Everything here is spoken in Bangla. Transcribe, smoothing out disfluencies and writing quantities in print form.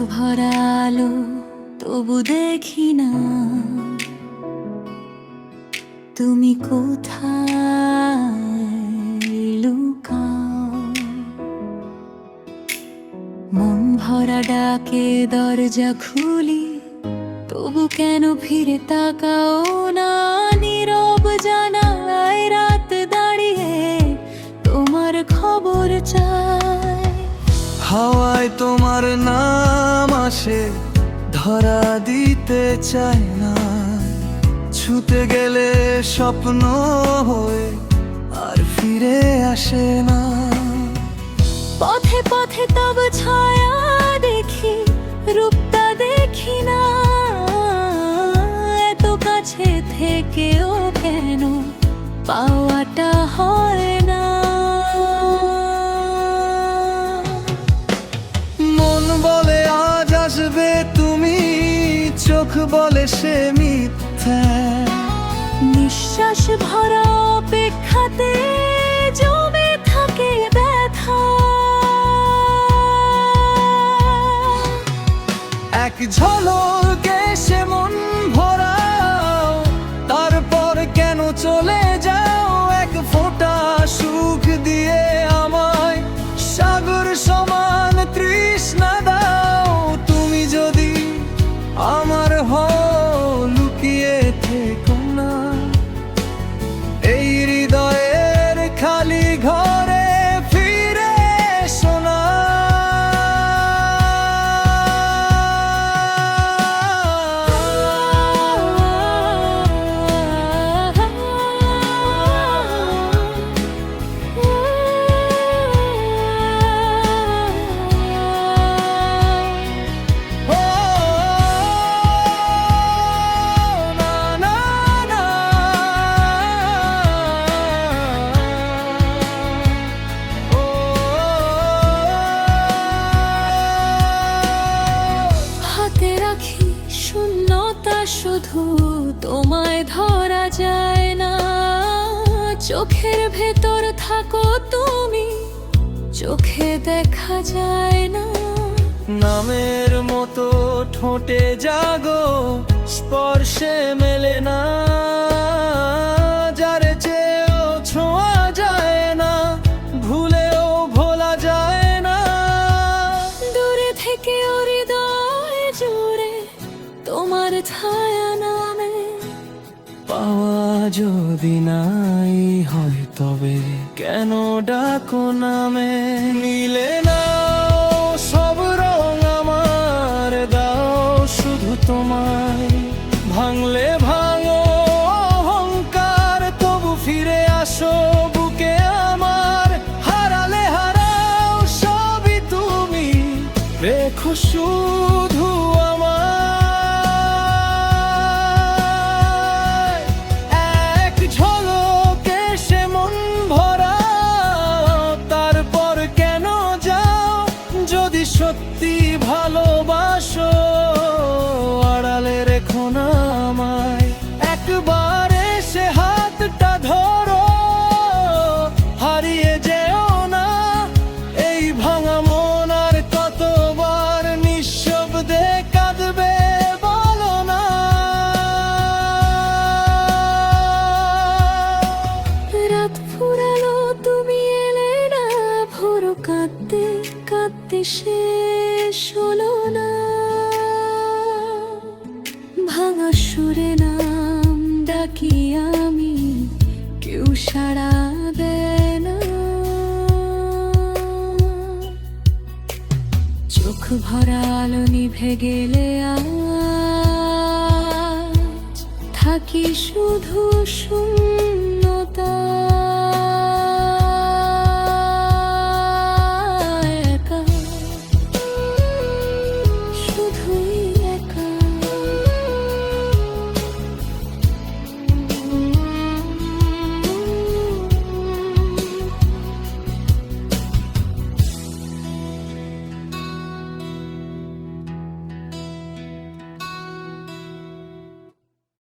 ভরা আলো তবু দেখি না তুমি কোথায় লুকাও। মন ভরা ডাকে দরজা খুলি, তবু কেন ফিরে তাকাও না? নীরব জানালায় রাত দাঁড়িয়ে তোমার খবর চাই। হাওয়ায় তোমার নাম আসে, ধরা দিতে চায় না। ছুতে গেলে স্বপ্ন হয়ে আর ফিরে আসে না। পথে পথে তব ছায়া দেখি, রূপটা দেখি না। এত কাছে থেকেও কেন পাওয়াটা হয় না? মন বলে আজ আসবে তুমি, চোখ বলে সে মিথ্যা। নিঃশ্বাস ভরা অপেক্ষাতে জমে থাকে ব্যথা। এক ঝলকে সে মন ভরাও, তারপর কেন চলে যাও? এক ফোঁটা সুখ দিয়ে আমায় সাগর সমান তৃষ্ণা দাও। তুমি যদি আমার হও, লুকিয়ে থেকো না এই হৃদয়ের খালি ঘরে, ফিরে এসো না। শূন্যতা শুধু তোমায় ধরা যায় না। চোখের ভেতর থাকো তুমি, চোখে দেখা যায় না। নামের মতো ঠোঁটে জাগো, স্পর্শে মেলে না। যারে চেয়েও ছোঁয়া যায় না, ভুলেও ভোলা যায় না। দূরে থেকে হৃদয় জুড়ে তোমার ছায়া নামে। পাওয়া যদি নাই হয়, তবে কেন ডাকো নামে? মিলে না সব রং আমার, দাও শুধু তোমায়। ভাঙলে ভাঙো অহংকার, তবু ফিরে আসো বুকে আমার। হারালে হারাও সবই তুমি, রেখো শুধু আমায়। এক ঝলকে সে মন ভরা, তারপর কেন যাও? যদি সত্যি ভালোবাসো, আড়ালে রেখো না আমায়। একবার এসে হাতটা ধরো, হারিয়ে যেও না। এই ভাঙা মন আর কতবার নিঃশব্দে কাঁদবে বলো না? রাত ফুরালো তুমি এলে না, ভোর কাঁদতে কাঁদতে শেষ হলো না। ভাঙা সুরে নাম ডাকি আমি, কেউ সাড়া দেয় না। চোখ ভরা আলো নিভে গেলে আজ থাকি শুধু শূন্যতা।